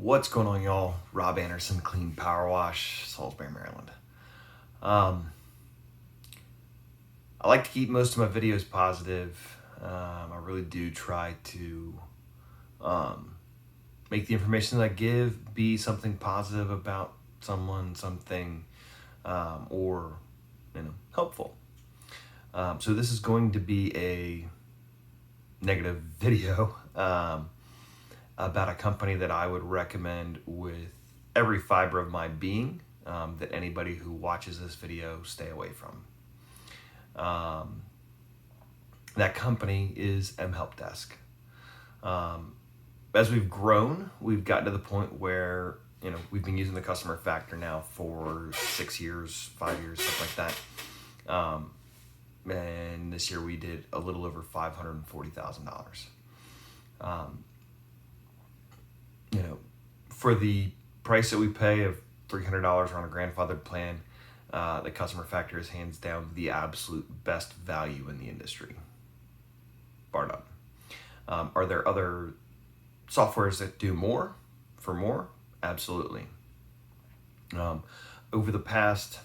What's going on, y'all? Rob Anderson, Clean Power Wash, Salisbury, Maryland. I like to keep most of my videos positive. I really do try to make the information that I give be something positive about someone, something, or helpful. So this is going to be a negative video about a company that I would recommend with every fiber of my being, that anybody who watches this video stay away from. That company is MHelpDesk. As we've grown, we've gotten to the point where we've been using the customer factor now for 6 years, 5 years, something like that. And this year we did a little over $540,000. For the price that we pay of $300 on a grandfathered plan, the customer factor is hands down the absolute best value in the industry, bar none. Are there other softwares that do more for more? Absolutely. Over the past,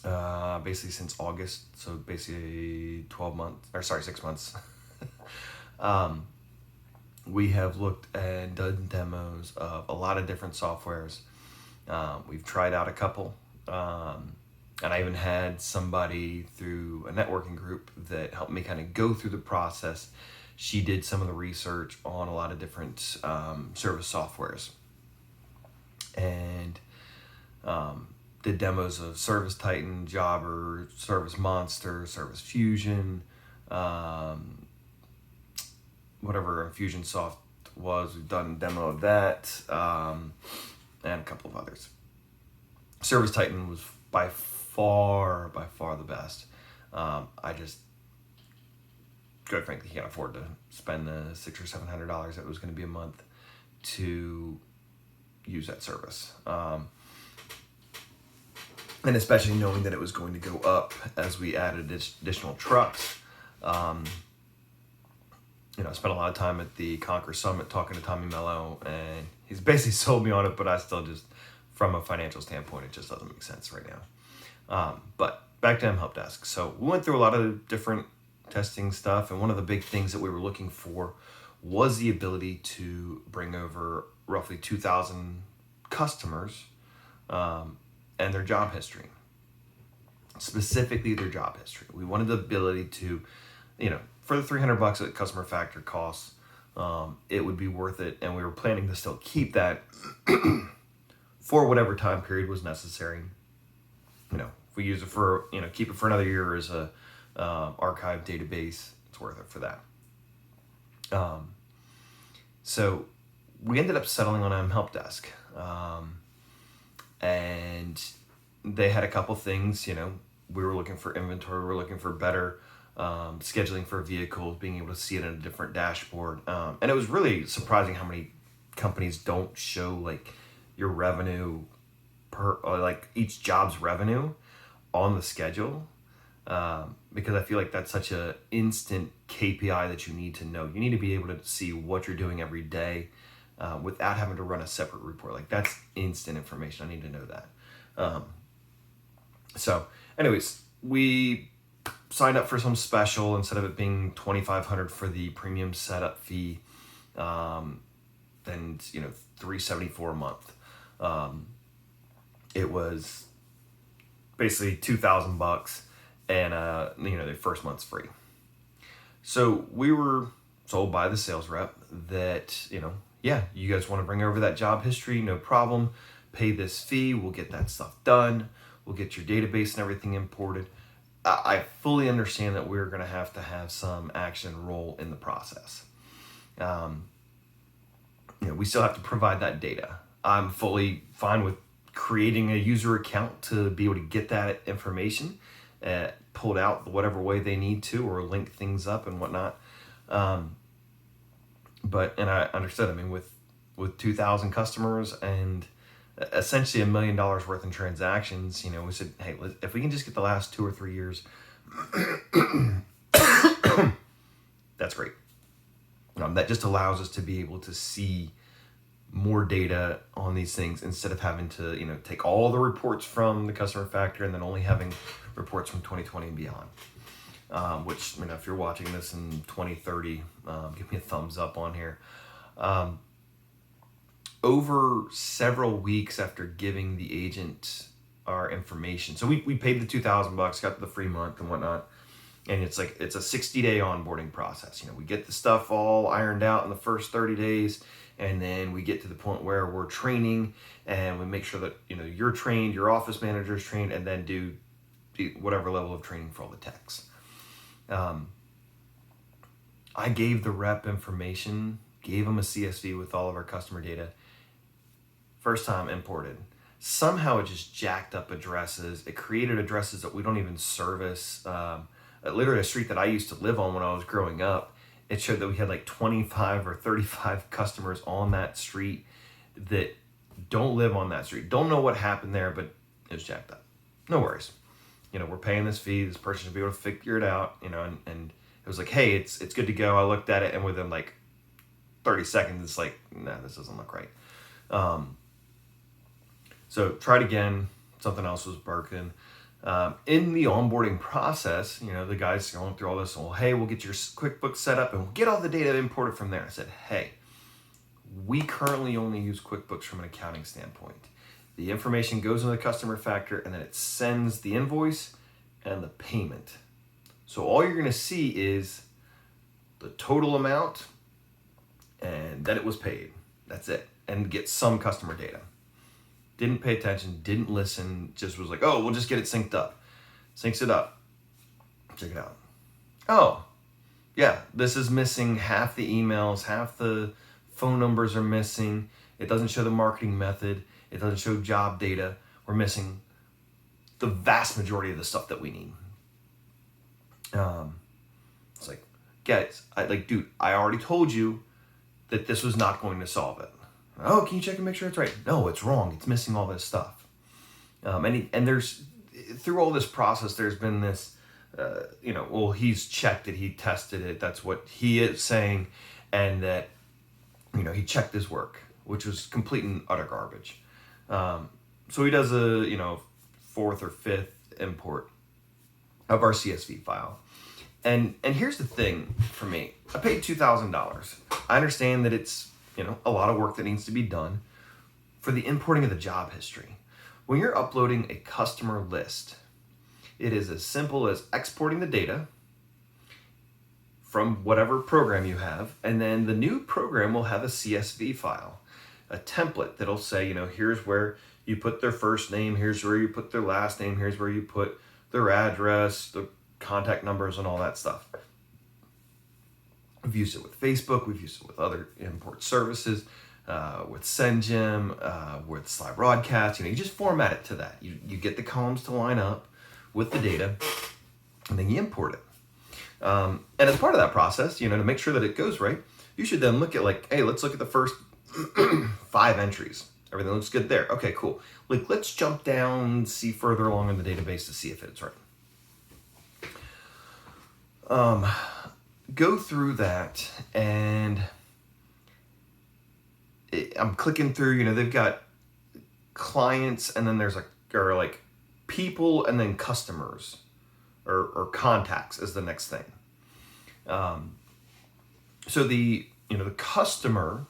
basically since August, so basically 6 months, we have looked and done demos of a lot of different softwares. We've tried out a couple, and I even had somebody through a networking group that helped me kind of go through the process. She did some of the research on a lot of different service softwares, and did demos of Service Titan, Jobber, Service Monster, Service Fusion, whatever Infusionsoft was. We've done a demo of that, and a couple of others. Service Titan was by far the best. I just, quite frankly, can't afford to spend the $600 or $700 that it was going to be a month to use that service. And especially knowing that it was going to go up as we added additional trucks. I spent a lot of time at the Conquer Summit talking to Tommy Mello, and he's basically sold me on it, but I still just, from a financial standpoint, it just doesn't make sense right now. But back to MHelpDesk. So we went through a lot of different testing stuff, and one of the big things that we were looking for was the ability to bring over roughly 2,000 customers and their job history. Specifically their job history. We wanted the ability to, for the $300 that customer factor costs, it would be worth it, and we were planning to still keep that for whatever time period was necessary. If we use it for, keep it for another year as a archive database, it's worth it for that. So we ended up settling on MHelpDesk, and they had a couple things. We were looking for inventory, we were looking for better scheduling for vehicles, being able to see it in a different dashboard. And it was really surprising how many companies don't show like your revenue or like each job's revenue on the schedule. Because I feel like that's such a instant KPI that you need to know. You need to be able to see what you're doing every day without having to run a separate report. Like, that's instant information. I need to know that. So anyways, we signed up for some special. Instead of it being $2,500 for the premium setup fee, then $374 a month. It was basically $2,000, and the first month's free. So we were told by the sales rep that you guys want to bring over that job history, no problem. Pay this fee, we'll get that stuff done. We'll get your database and everything imported. I fully understand that we're going to have some action roll in the process. We still have to provide that data. I'm fully fine with creating a user account to be able to get that information pulled out whatever way they need to, or link things up and whatnot. And I understood, with 2,000 customers and essentially $1 million worth in transactions, we said, hey, if we can just get the last 2 or 3 years, that's great. That just allows us to be able to see more data on these things instead of having to, take all the reports from the customer factor and then only having reports from 2020 and beyond. Which, if you're watching this in 2030, give me a thumbs up on here. Over several weeks after giving the agent our information, so we paid the $2,000, got the free month and whatnot, and it's a 60-day onboarding process. We get the stuff all ironed out in the first 30 days, and then we get to the point where we're training, and we make sure that you're trained, your office manager is trained, and then do whatever level of training for all the techs. I gave the rep information, gave them a CSV with all of our customer data. First time imported. Somehow it just jacked up addresses. It created addresses that we don't even service. Literally a street that I used to live on when I was growing up, it showed that we had like 25 or 35 customers on that street that don't live on that street. Don't know what happened there, but it was jacked up. No worries. We're paying this fee. This person should be able to figure it out, and it was like, hey, it's good to go. I looked at it, and within like 30 seconds, it's like, nah, this doesn't look right. So tried again. Something else was broken. In the onboarding process, the guy's going through all this. Well, hey, we'll get your QuickBooks set up, and we'll get all the data imported from there. I said, hey, we currently only use QuickBooks from an accounting standpoint. The information goes into the customer factor, and then it sends the invoice and the payment. So all you're going to see is the total amount and that it was paid. That's it. And get some customer data. Didn't pay attention, didn't listen, just was like, oh, we'll just get it synced up. Syncs it up. Check it out. Oh, yeah, this is missing half the emails, half the phone numbers are missing. It doesn't show the marketing method. It doesn't show job data. We're missing the vast majority of the stuff that we need. It's like, guys, dude, I already told you that this was not going to solve it. Oh, can you check and make sure it's right? No, it's wrong. It's missing all this stuff. And there's, through all this process, there's been this, well, he's checked it, he tested it. That's what he is saying. And that, he checked his work, which was complete and utter garbage. So he does a, fourth or fifth import of our CSV file. And here's the thing for me. I paid $2,000. I understand that it's, a lot of work that needs to be done for the importing of the job history. When you're uploading a customer list, it is as simple as exporting the data from whatever program you have, and then the new program will have a CSV file, a template that'll say, here's where you put their first name, here's where you put their last name, here's where you put their address, the contact numbers, and all that stuff. We've used it with Facebook, we've used it with other import services, with SendGem, with Slide Broadcast. You just format it to that. You get the columns to line up with the data, and then you import it. And as part of that process, to make sure that it goes right, you should then look at hey, let's look at the first 5 entries. Everything looks good there. Okay, cool. Let's jump down, see further along in the database to see if it's right. Go through that, and I'm clicking through, they've got clients, and then there's people, and then customers or contacts is the next thing. So the customer,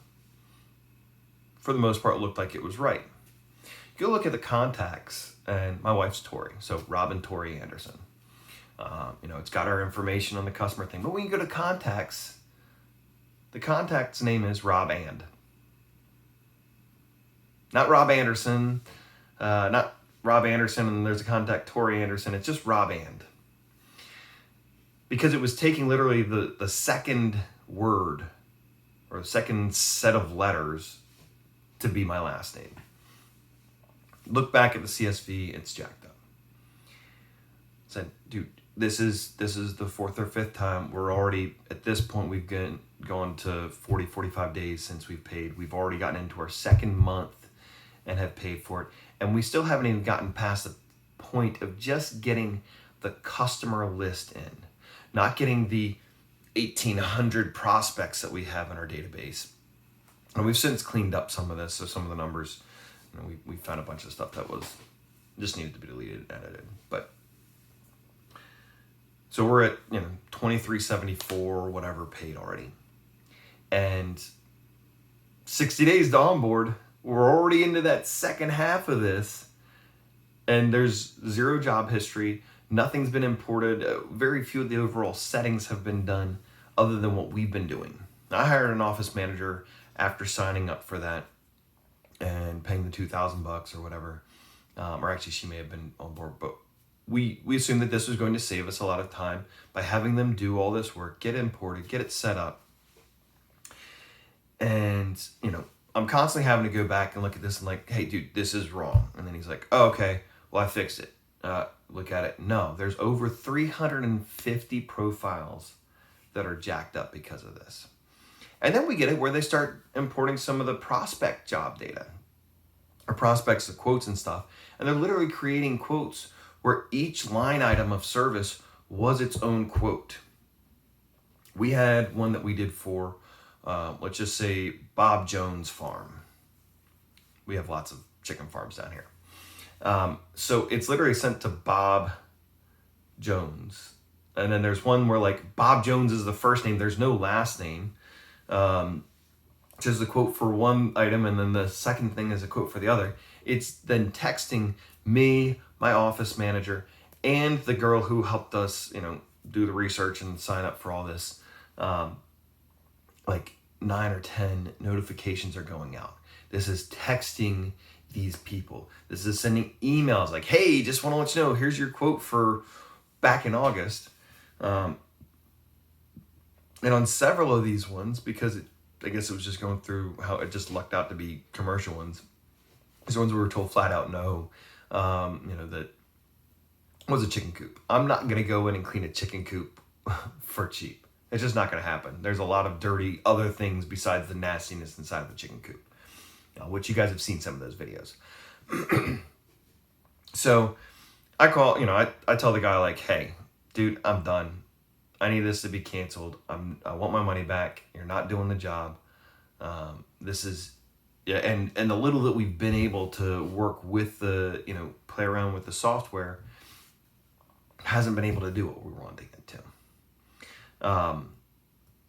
for the most part, looked like it was right. Go look at the contacts, and my wife's Tori, so Robin Tori Anderson. It's got our information on the customer thing. But when you go to contacts, the contact's name is Rob And. Not Rob Anderson, not Rob Anderson, and there's a contact Tori Anderson. It's just Rob And. Because it was taking literally the second word or the second set of letters to be my last name. Look back at the CSV, it's jacked up. Said, dude, this is the 4th or 5th time. We're already, at this point, we've gone to 40, 45 days since we've paid. We've already gotten into our 2nd month and have paid for it. And we still haven't even gotten past the point of just getting the customer list in. Not getting the 1,800 prospects that we have in our database. And we've since cleaned up some of this. So some of the numbers, we found a bunch of stuff that was just needed to be deleted and edited. But so we're at, $23.74 or whatever paid already. And 60 days to onboard. We're already into that second half of this. And there's zero job history. Nothing's been imported. Very few of the overall settings have been done other than what we've been doing. I hired an office manager after signing up for that and paying the $2,000 or whatever. Or actually, she may have been on board, but we assumed that this was going to save us a lot of time by having them do all this work, get imported, get it set up. And, I'm constantly having to go back and look at this and like, hey, dude, this is wrong. And then he's like, oh, okay, well, I fixed it. Look at it. No, there's over 350 profiles that are jacked up because of this. And then we get it where they start importing some of the prospect job data or prospects of quotes and stuff. And they're literally creating quotes where each line item of service was its own quote. We had one that we did for, let's just say, Bob Jones Farm. We have lots of chicken farms down here. So it's literally sent to Bob Jones. And then there's one where like Bob Jones is the first name. There's no last name. Just a quote for one item. And then the second thing is a quote for the other. It's then texting me, my office manager, and the girl who helped us, do the research and sign up for all this. Like 9 or 10 notifications are going out. This is texting these people. This is sending emails like, hey, just want to let you know, here's your quote for back in August. And on several of these ones, because I guess it was just going through how it just lucked out to be commercial ones. These ones we were told flat out no, that was a chicken coop. I'm not going to go in and clean a chicken coop for cheap. It's just not going to happen. There's a lot of dirty other things besides the nastiness inside of the chicken coop, which you guys have seen some of those videos. So I call, I tell the guy like, hey, dude, I'm done. I need this to be canceled. I want my money back. You're not doing the job. This is, and the little that we've been able to work with the, play around with the software hasn't been able to do what we wanted it to.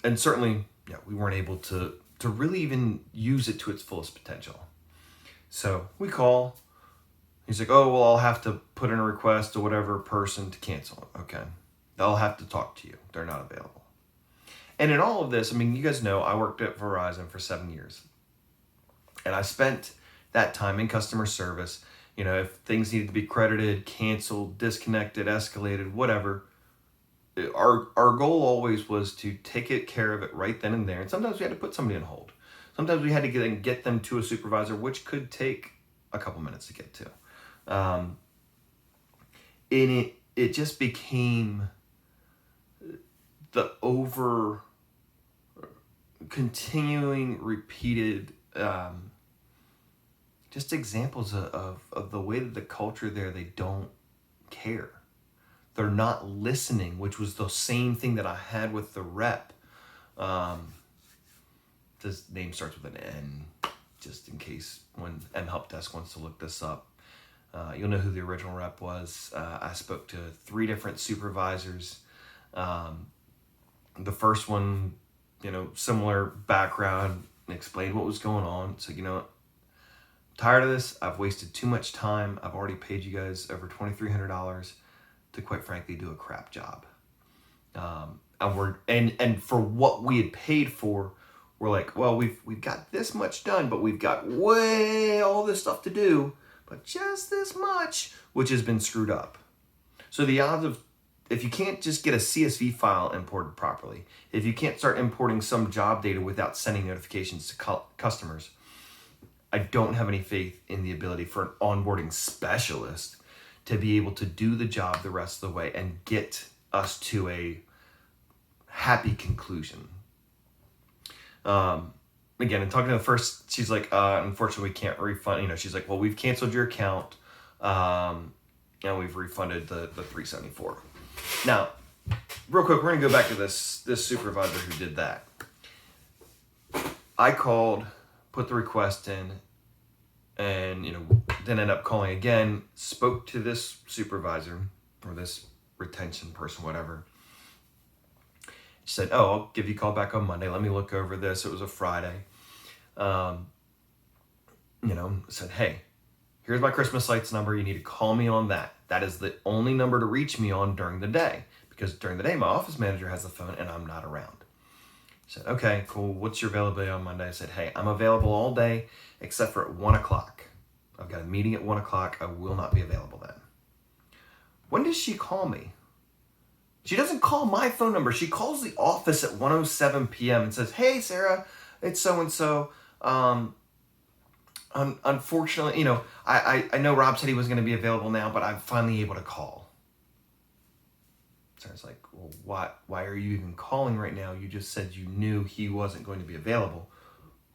And certainly, we weren't able to really even use it to its fullest potential. So we call. He's like, oh, well, I'll have to put in a request to whatever person to cancel it. Okay. They'll have to talk to you. They're not available. And in all of this, you guys know I worked at Verizon for 7 years. And I spent that time in customer service. If things needed to be credited, canceled, disconnected, escalated, whatever, our goal always was to take care of it right then and there. And sometimes we had to put somebody on hold. Sometimes we had to get them to a supervisor, which could take a couple minutes to get to. And it just became the continuing repeated just examples of the way that the culture there, they don't care. They're not listening, which was the same thing that I had with the rep. This name starts with an N, just in case when MHelpDesk wants to look this up. You'll know who the original rep was. I spoke to 3 different supervisors. The first one, similar background, explained what was going on. So, tired of this. I've wasted too much time. I've already paid you guys over $2,300 to, quite frankly, do a crap job. And for what we had paid for, we're like, well, we've got this much done, but we've got way all this stuff to do, but just this much, which has been screwed up. So the odds of, if you can't just get a CSV file imported properly, if you can't start importing some job data without sending notifications to customers, I don't have any faith in the ability for an onboarding specialist to be able to do the job the rest of the way and get us to a happy conclusion. Again, and talking to the first, she's like, unfortunately, we can't refund. She's like, well, we've canceled your account, and we've refunded the $374. Now, real quick, we're gonna go back to this supervisor who did that. I called put the request in, and, then end up calling again, spoke to this supervisor or this retention person, whatever. She said, oh, I'll give you a call back on Monday. Let me look over this. It was a Friday. Said, hey, here's my Christmas lights number. You need to call me on that. That is the only number to reach me on during the day, because during the day, my office manager has the phone and I'm not around. She said, okay, cool. What's your availability on Monday? I said, hey, I'm available all day except for at 1 o'clock. I've got a meeting at 1 o'clock. I will not be available then. When does she call me? She doesn't call my phone number. She calls the office at 1:07 p.m. and says, hey, Sarah, it's so-and-so. Unfortunately, I know Rob said he was going to be available now, but I'm finally able to call. Sarah's like, well, why are you even calling right now? You just said you knew he wasn't going to be available.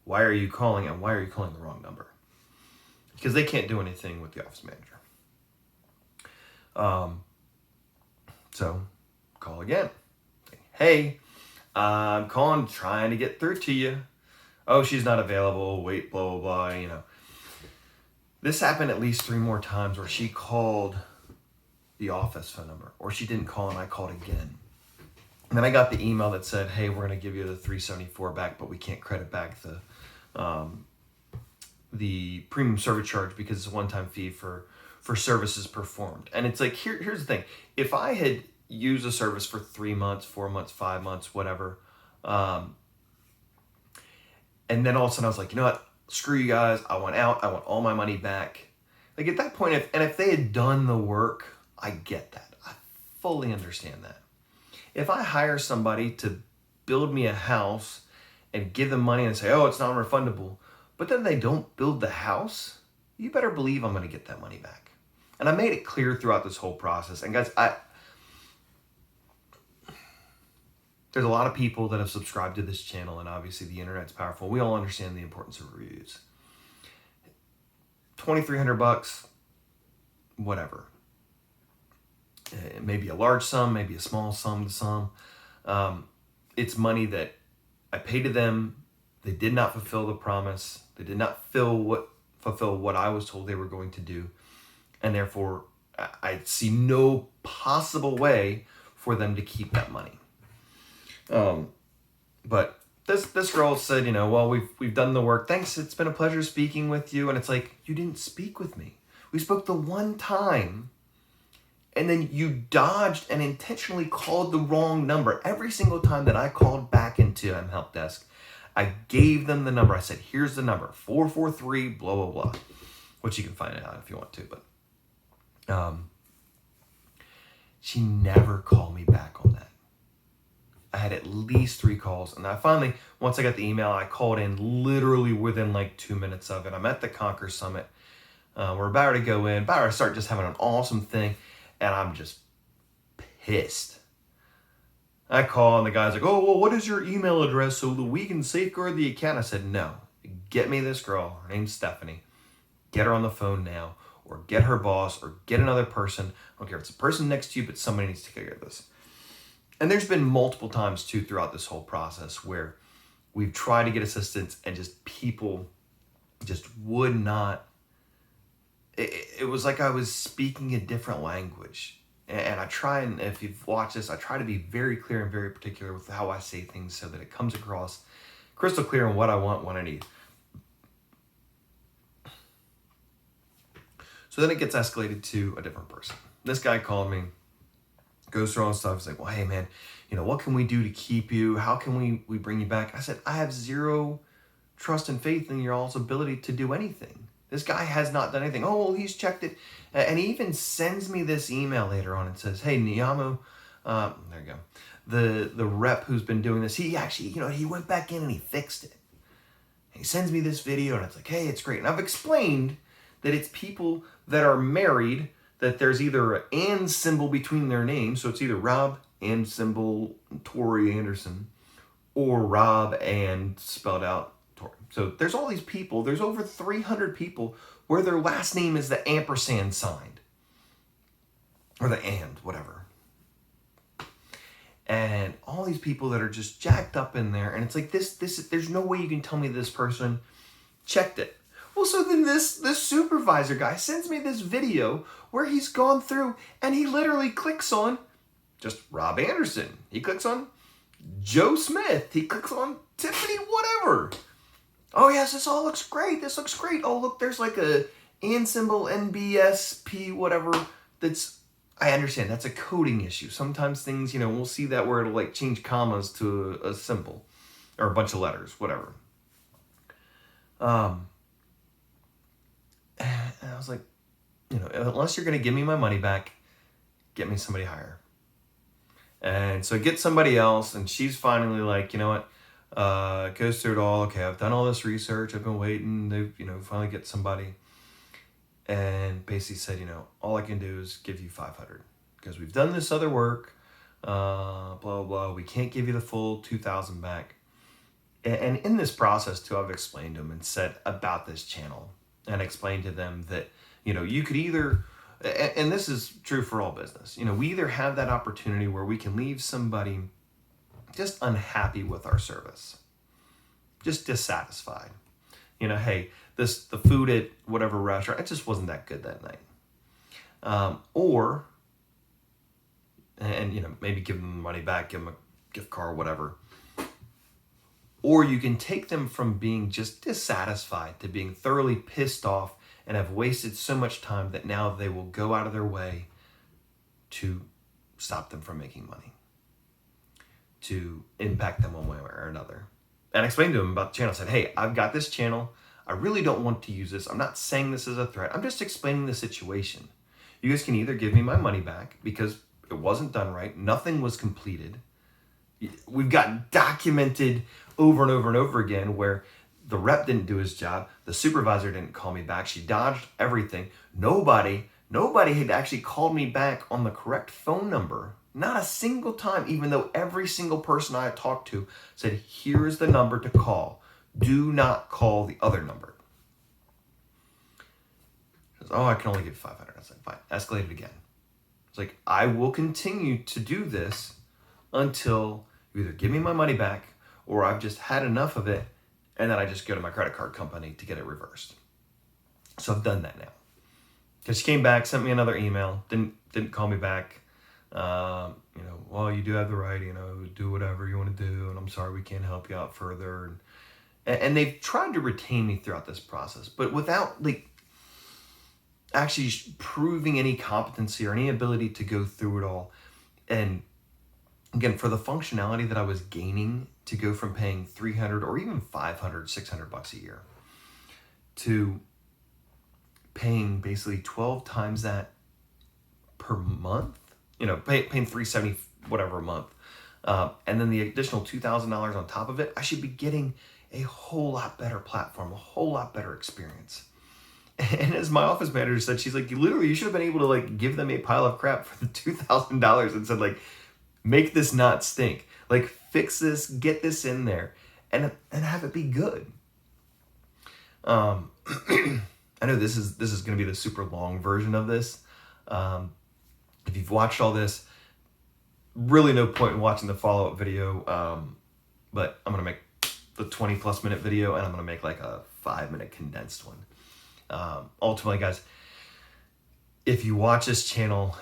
Why are you calling, and why are you calling the wrong number? Because they can't do anything with the office manager. So call again. Hey, I'm calling, trying to get through to you. Oh, she's not available. Wait, blah, blah, blah, This happened at least 3 more times where she called the office phone number, or she didn't call and I called again. And then I got the email that said, hey, we're going to give you the $374 back, but we can't credit back the premium service charge because it's a one-time fee for services performed. And it's like, here's the thing. If I had used a service for 3 months, 4 months, 5 months, whatever, and then all of a sudden I was like, you know what? Screw you guys. I want out. I want all my money back. Like at that point, if they had done the work, I get that. I fully understand that. If I hire somebody to build me a house and give them money and say, oh, it's non-refundable, but then they don't build the house, you better believe I'm going to get that money back. And I made it clear throughout this whole process. And guys, there's a lot of people that have subscribed to this channel, and obviously the internet's powerful. We all understand the importance of reviews. $2,300, whatever. It may be a large sum, maybe a small sum to some. It's money that I paid to them. They did not fulfill the promise. They did not fulfill what I was told they were going to do. And therefore, I see no possible way for them to keep that money. But this girl said, well, we've done the work. Thanks. It's been a pleasure speaking with you. And it's like, you didn't speak with me. We spoke the one time, and then you dodged and intentionally called the wrong number. Every single time that I called back into MHelpDesk, I gave them the number. I said, here's the number, 443, blah, blah, blah, which you can find it out if you want to. But she never called me back on that. I had at least 3 calls. And I finally, once I got the email, I called in literally within like 2 minutes of it. I'm at the Conquer Summit. We're about to go in, about to start just having an awesome thing. And I'm just pissed. I call and the guy's like, oh, well, what is your email address so that we can safeguard the account? I said, no, get me this girl. Her name's Stephanie. Get her on the phone now, or get her boss, or get another person. I don't care if it's a person next to you, but somebody needs to take care of this. And there's been multiple times too throughout this whole process where we've tried to get assistance and just people just would not. It was like I was speaking a different language. And I try, and if you've watched this, I try to be very clear and very particular with how I say things so that it comes across crystal clear on what I want, what I need. So then it gets escalated to a different person. This guy called me, goes through all this stuff. He's like, well, hey, man, what can we do to keep you? How can we bring you back? I said, I have zero trust and faith in your all's ability to do anything. This guy has not done anything. Oh, well, he's checked it. And he even sends me this email later on and says, hey, Niyamu, there you go. The rep who's been doing this, he actually, he went back in and he fixed it. And he sends me this video and it's like, hey, it's great. And I've explained that it's people that are married, that there's either an and symbol between their names. So it's either Rob and symbol Tori Anderson, or Rob and spelled out Tori. So there's all these people, there's over 300 people where their last name is the ampersand signed, or the and, whatever. And all these people that are just jacked up in there, and it's like this there's no way you can tell me this person checked it. Well, so then this supervisor guy sends me this video where he's gone through and he literally clicks on just Rob Anderson. He clicks on Joe Smith. He clicks on Tiffany whatever. Oh yes, this all looks great. This looks great. Oh look, there's like a and symbol, NBSP, whatever. I understand, that's a coding issue. Sometimes things, we'll see that where it'll like change commas to a symbol or a bunch of letters, whatever. And I was like, unless you're going to give me my money back, get me somebody higher. And so I get somebody else, and she's finally like, goes through it all. Okay, I've done all this research. I've been waiting. They, finally get somebody. And basically said, all I can do is give you 500 because we've done this other work, blah, blah, blah. We can't give you the full 2,000 back. And in this process too, I've explained to them and said about this channel and explained to them that, you could either, and this is true for all business, we either have that opportunity where we can leave somebody just unhappy with our service, just dissatisfied. Hey, the food at whatever restaurant, it just wasn't that good that night. Or maybe give them the money back, give them a gift card, whatever. Or you can take them from being just dissatisfied to being thoroughly pissed off and have wasted so much time that now they will go out of their way to stop them from making money, to impact them one way or another. And I explained to them about the channel. I said, hey, I've got this channel. I really don't want to use this. I'm not saying this as a threat. I'm just explaining the situation. You guys can either give me my money back because it wasn't done right. Nothing was completed. We've got documented over and over and over again where the rep didn't do his job. The supervisor didn't call me back. She dodged everything. Nobody had actually called me back on the correct phone number. Not a single time, even though every single person I talked to said, here's the number to call. Do not call the other number. She goes, I can only give 500. I was like, fine, escalate it again. It's like, I will continue to do this until you either give me my money back or I've just had enough of it and then I just go to my credit card company to get it reversed. So I've done that now. Because she came back, sent me another email, didn't call me back. Well, you do have the right, do whatever you want to do, and I'm sorry we can't help you out further. And they've tried to retain me throughout this process, but without actually proving any competency or any ability to go through it all. And again, for the functionality that I was gaining to go from paying $300 or even $500, $600 a year to paying basically 12 times that per month, paying $370 whatever a month. And then the additional $2,000 on top of it, I should be getting a whole lot better platform, a whole lot better experience. And as my office manager said, she's like, you should have been able to give them a pile of crap for the $2,000 and said make this not stink. Fix this, get this in there and have it be good. I know this is going to be the super long version of this. If you've watched all this, really no point in watching the follow-up video. But I'm going to make the 20+ minute video and I'm going to make a 5-minute condensed one. Ultimately, guys, if you watch this channel